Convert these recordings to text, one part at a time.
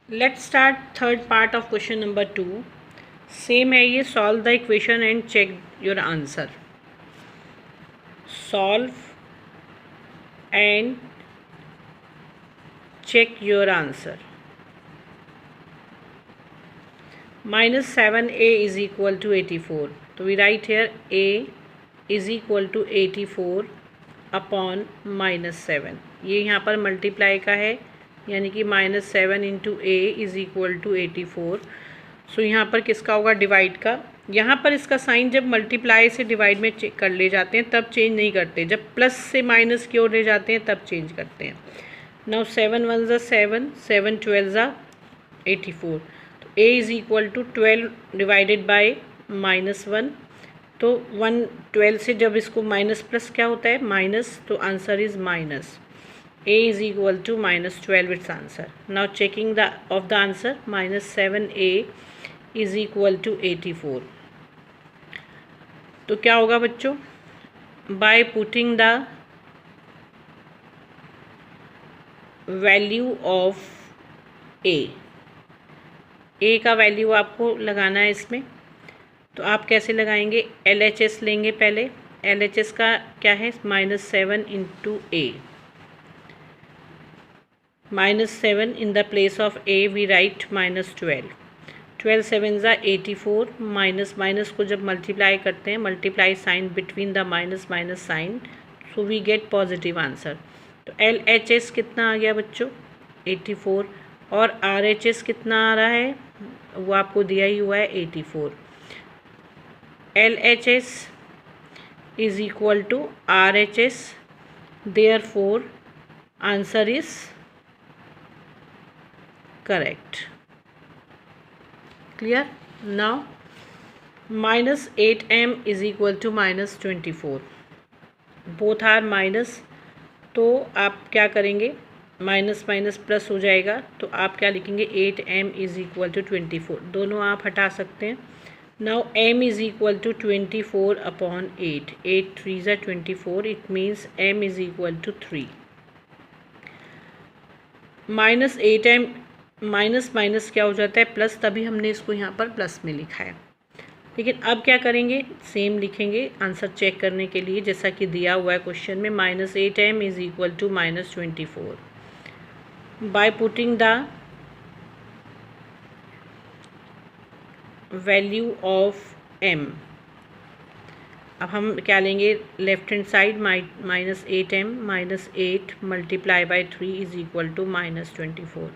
Let's start third part of question number 2। Same है ये, solve the equation and check your answer. Solve and check your answer. -7a is equal to 84. So we write here a is equal to 84 upon -7. ये यहाँ पर multiply का है, यानी कि -7 into a is equal to 84। So यहाँ पर किसका होगा? डिवाइड का। यहाँ पर इसका साइन जब मल्टीप्लाई से डिवाइड में कर ले जाते हैं तब चेंज नहीं करते, जब प्लस से माइनस की ओर ले जाते हैं तब चेंज करते हैं। Now 7 1s are 7, 7 12s are 84. तो a is equal to 12 divided by -1। तो 1 12 से जब इसको माइनस प्लस क्या होता है? माइनस, तो answer is minus. a is equal to -12 its answer. Now checking the of the answer, -7a is equal to 84. तो क्या होगा बच्चों? By putting the value of A का वैल्यू आपको लगाना है इसमें। तो आप कैसे लगाएंगे? LHS लेंगे पहले। LHS का क्या है? -7 into A. -7 in the place of A we write -12। 12 7s are 84। Minus को जब मल्टीप्लाई करते हैं, multiply sign between the minus sign, so we get positive answer. तो LHS कितना आ गया बच्चों? 84। और RHS कितना आ रहा है? वो आपको दिया ही हुआ है 84। LHS is equal to RHS, therefore answer is correct. Clear? Now -8m is equal to -24। Both are minus, तो आप क्या करेंगे? माइनस माइनस प्लस हो जाएगा, तो आप क्या लिखेंगे? 8m is equal to 24। दोनों आप हटा सकते हैं। Now m is equal to 24 upon 8। 8 3s are 24। It means m is equal to 3। -8m minus क्या हो जाता है? प्लस, तभी हमने इसको यहाँ पर प्लस में लिखा है। लेकिन अब क्या करेंगे? सेम लिखेंगे आंसर चेक करने के लिए, जैसा कि दिया हुआ है क्वेश्चन में। -8m is equal to -24। By putting the value of m, अब हम क्या लेंगे? Left hand side, -8m -8 multiply by 3 is equal to -24।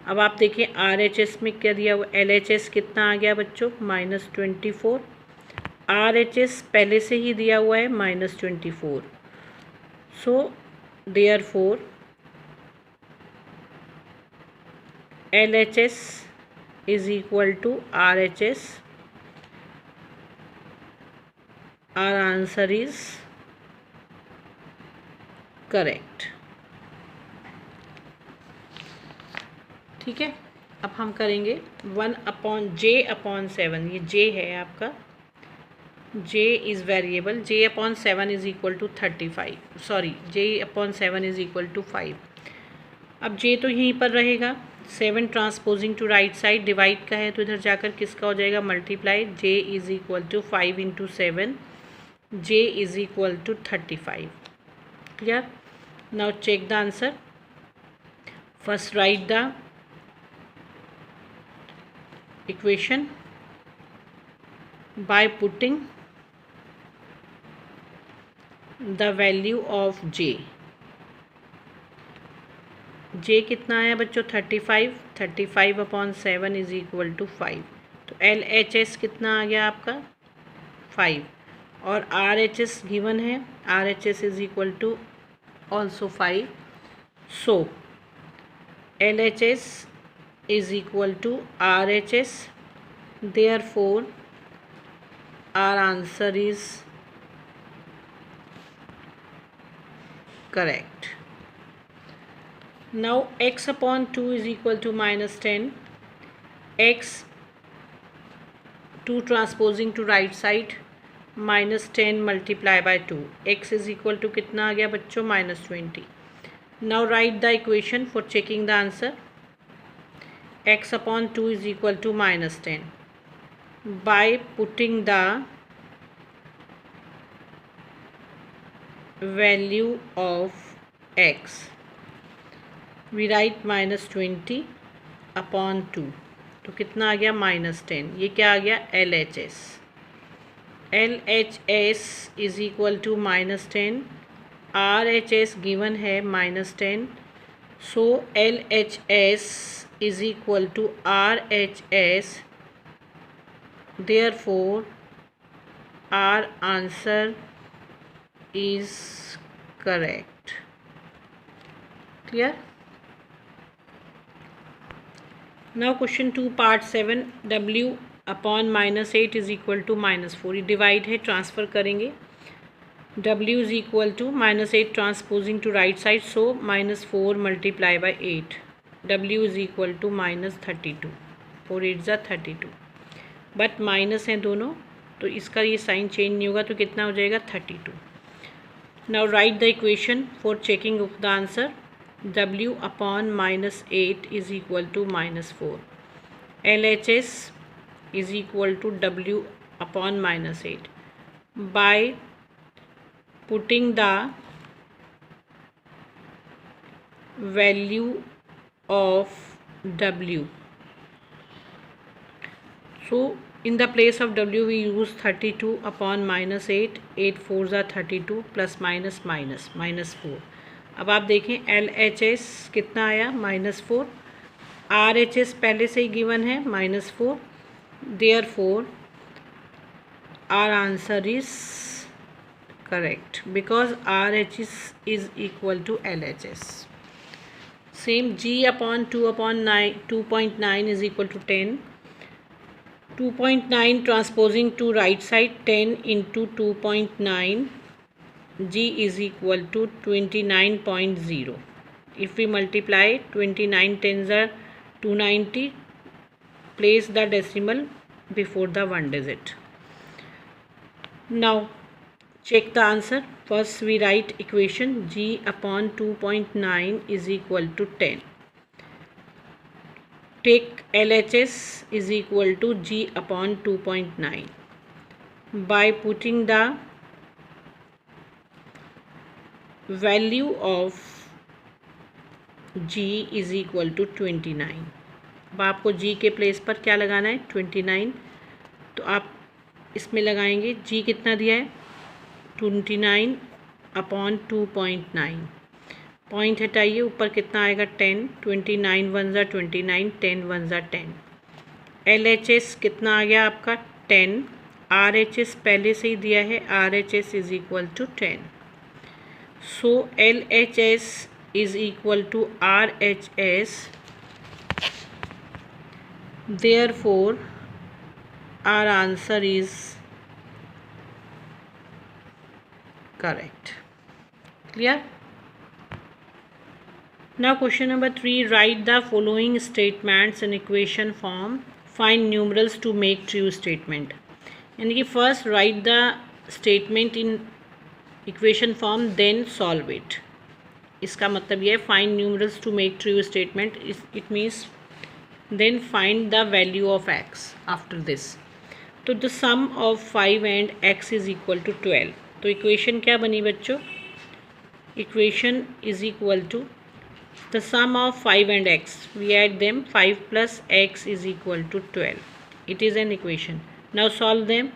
अब आप देखिए RHS में क्या दिया हुआ? LHS कितना आ गया बच्चों? -24। RHS पहले से ही दिया हुआ है -24। So therefore LHS is equal to RHS। Our answer is correct. ठीक है, अब हम करेंगे 1/j/7। ये j है आपका, j is variable. j/7 is equal to 35, sorry j/7 is equal to 5। अब j तो यहीं पर रहेगा। 7 transposing to right side, divide का है तो इधर जाकर किसका हो जाएगा? Multiply. j is equal to 5 into 7, j is equal to 35। Clear? Now check the answer. First write the equation by putting the value of j। j कितना है बच्चों? 35। 35 अपॉन 7 इज इक्वल टू 5। तो LHS कितना आ गया आपका? 5। और RHS given है, RHS is equal to also 5। सो LHS is equal to RHS, therefore our answer is correct. Now x upon 2 is equal to -10। x 2 transposing to right side, -10 multiply by 2, x is equal to कितना आ गया बच्चों? -20। Now write the equation for checking the answer। x upon 2 is equal to minus 10. By putting the value of x, we write minus 20 upon 2. तो कितना आ गया? Minus 10. ये क्या आ गया? LHS. LHS is equal to minus 10. RHS given है minus 10. So LHS is equal to RHS. Therefore, our answer is correct. Clear? Now question 2 part 7. W upon minus 8 is equal to minus 4. ये divide है, transfer करेंगे. W is equal to minus 8 transposing to right side, so minus 4 multiply by 8. W is equal to minus 32. 4 8 ज़ा 32. But minus हैं दोनों, तो इसका ये sign change नहीं होगा, तो कितना हो जाएगा? 32. Now right the equation for checking of the answer. W upon minus 8 is equal to minus 4. LHS is equal to W upon minus 8. By putting the value of W, so in the place of W we use 32 upon minus 8. 8 4s are 32 plus minus minus minus 4. अब आप देखें LHS कितना आया? Minus 4. RHS पहले से ही given है minus 4. Therefore our answer is correct because RHS is equal to LHS. Same G upon 2 upon 2.9 is equal to 10. 2.9 transposing to right side, 10 into 2.9. G is equal to 29.0. If we multiply 29 tens are 290, place the decimal before the one digit. Now check the answer. First we write equation G upon 2.9 is equal to 10. Take LHS is equal to G upon 2.9. By putting the value of G is equal to 29. अब आपको G के place पर क्या लगाना है? 29. तो आप इसमें लगाएंगे G कितना दिया है? 29 अपॉन 2.9. पॉइंट हटाइए, ऊपर कितना आएगा? 10. 29 1 ज़ा 29, 10 1 ज़ा 10. LHS कितना आ गया आपका? 10. RHS पहले से ही दिया है, RHS is equal to 10. So LHS is equal to RHS. Therefore, our answer is correct. Clear? Now question number 3. Write the following statements in equation form. Find numerals to make true statement. यानी कि first write the statement in equation form then solve it. इसका मतलब ये है find numerals to make true statement. It means then find the value of x after this. तो the sum of 5 and x is equal to 12. तो equation क्या बनी बच्चों? Equation is equal to the sum of 5 and x, we add them. 5 plus x is equal to 12. It is an equation. Now solve them.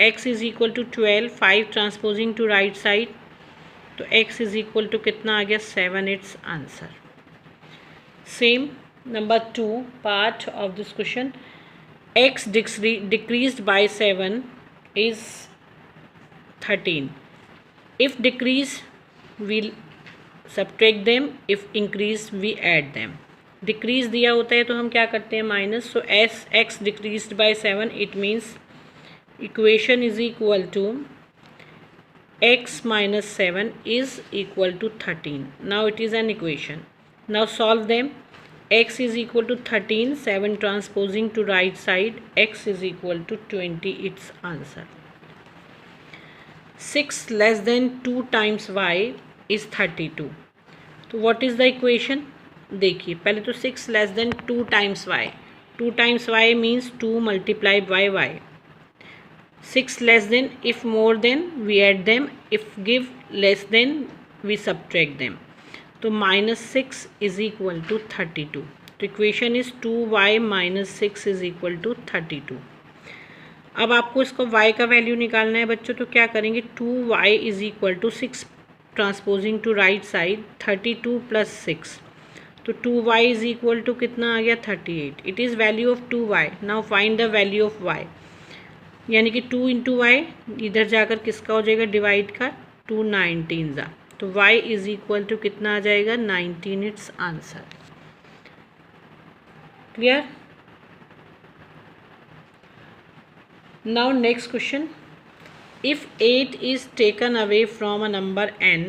x is equal to 12. 5 transposing to right side, तो x is equal to कितना आ गया? 7. It's answer. Same number 2 part of this question. x decreased by 7 is 13. If decrease we subtract them, if increase we add them. Decrease दिया होता है तो हम क्या करते हैं? Minus. So x decreased by 7, it means equation is equal to x minus 7 is equal to 13. Now it is an equation. Now solve them. X is equal to 13. 7 transposing to right side. X is equal to 20. Its answer. 6 less than 2 times y is 32. So what is the equation? देखिए पहले तो 6 less than 2 times y, 2 times y means 2 multiply by y. 6 less than, if more than we add them, if give less than we subtract them. तो -6 is equal to 32. तो equation is 2y - 6 is equal to 32. अब आपको इसको y का value निकालना है बच्चों, तो क्या करेंगे, 2y is equal to 6 transposing to right side 32 + 6. तो 2y इज इक्वल टू कितना आ गया 38. It is value of 2y. Now find the value of y. यानी कि 2 × y इधर जाकर किसका हो जाएगा डिवाइड का 2 19 जा. तो y इज इक्वल टू कितना आ जाएगा 19. It's answer. Clear. Now next question. If 8 is taken away from a number n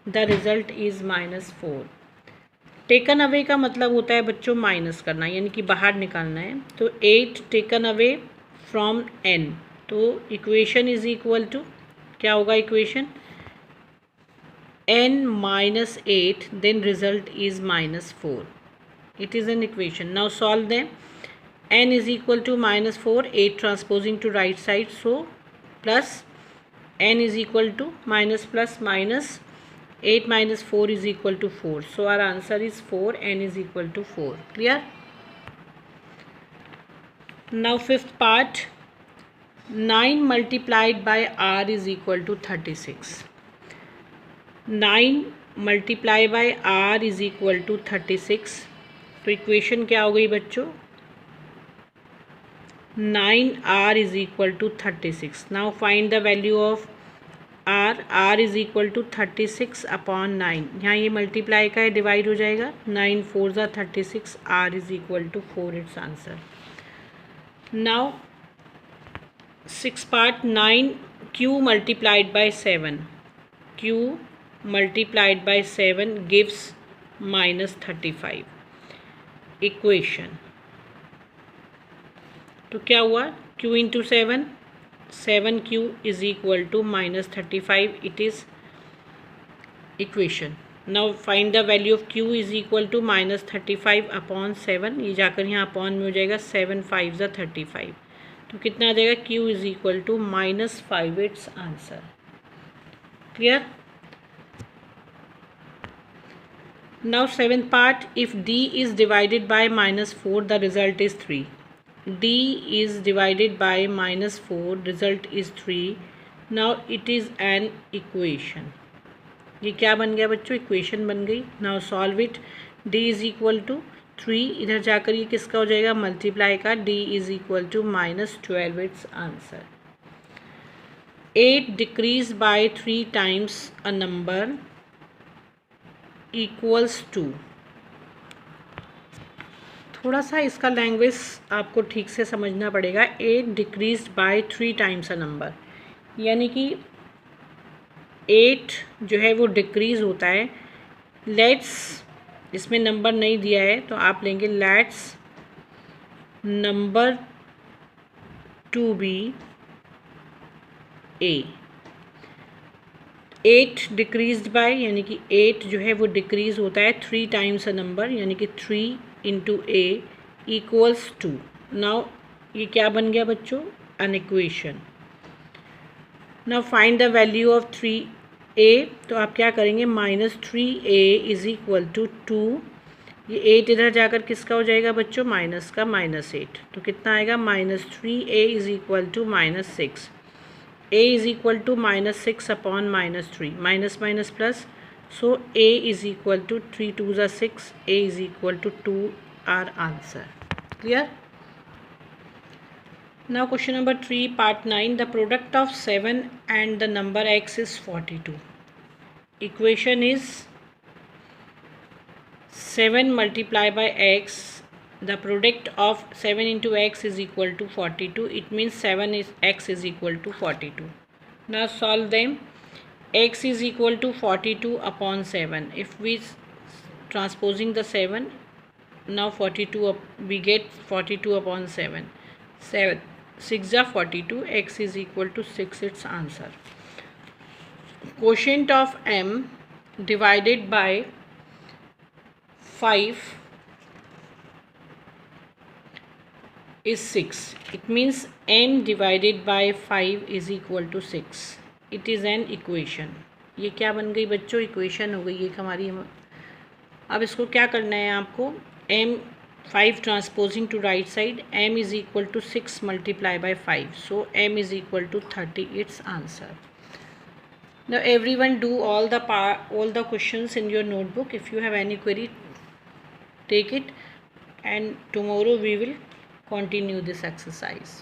the result is -4. Taken away का मतलब होता है बच्चों माइनस करना, यानी कि बाहर निकालना है. तो 8 टेकन अवे फ्रॉम n, तो इक्वेशन इज इक्वल टू क्या होगा equation, n - 8 then result is -4. It is an equation. Now solve them. n is equal to -4, 8 transposing to right side, so plus n is equal to minus plus minus 8 - 4 is equal to 4. So our answer is 4. n is equal to 4. Clear. Now fifth part. 9 multiplied by r is equal to 36. 9 multiplied by r is equal to 36. तो equation क्या हो गई बच्चों, 9r is equal to 36. Now find the value of r. r is equal to 36 upon 9. यहाँ ये multiply का है, divide हो जाएगा. 9 4 ज़ा 36. r is equal to 4. It's answer. Now 6th part. 9 q multiplied by 7. q multiplied by 7 gives -35. Equation. तो क्या हुआ, q into 7, 7q is equal to -35. It is equation. Now find the value of q is equal to -35 upon 7. ये जाकर यहाँ upon में हो जाएगा. 7 5 ज़ा 35. तो कितना आ जाएगा, q is equal to -5. It's answer. Clear. Now 7th part. If d is divided by -4 the result is 3. d is divided by -4 result is 3. Now it is an equation. ये क्या बन गया बच्चों, इक्वेशन बन गई. Now solve it. d is equal to 3, इधर जाकर ये किसका हो जाएगा मल्टीप्लाई का. d is equal to -12. It's answer. 8 decrease by 3 times a number equals to. थोड़ा सा इसका लैंग्वेज आपको ठीक से समझना पड़ेगा. 8 decrease by 3 times a number, यानी कि 8 जो है वो डिक्रीज़ होता है. लेट्स, इसमें नंबर नहीं दिया है तो आप लेंगे let's number to be a. 8 decreased by, यानी कि 8 जो है वो डिक्रीज़ होता है 3 टाइम्स अ नंबर, यानी कि 3 × a इक्वल्स 2. नाउ ये क्या बन गया बच्चों, N equation. Now find the value of 3a. तो आप क्या करेंगे, -3a इज इक्वल टू 2. ये 8 इधर जाकर किसका हो जाएगा बच्चों, माइनस का -8. तो कितना आएगा, -3a is equal to -6. a is equal to -6 upon -3, minus minus plus. So a is equal to 3 2 ज़ा 6. a is equal to 2. Our answer. Clear. Now question number 3 part 9. The product of 7 and the number x is 42. Equation is 7 multiplied by x. The product of 7 into x is equal to 42. It means 7 is x is equal to 42. Now solve them. X is equal to 42 upon 7. If we transposing the 7, now 42 we get 42 upon 7. 6 ज़ा 42. x is equal to 6. its answer. Quotient of m divided by 5 is 6. It means m divided by 5 is equal to 6. It is an equation. ये क्या बन गई बच्चों? Equation हो गई एक हमारी। अब इसको क्या करना है आपको? m 5 transposing to right side, m is equal to 6 multiply by 5, so m is equal to 30. It's answer. Now everyone do all the questions in your notebook. If you have any query, take it, and tomorrow we will continue this exercise.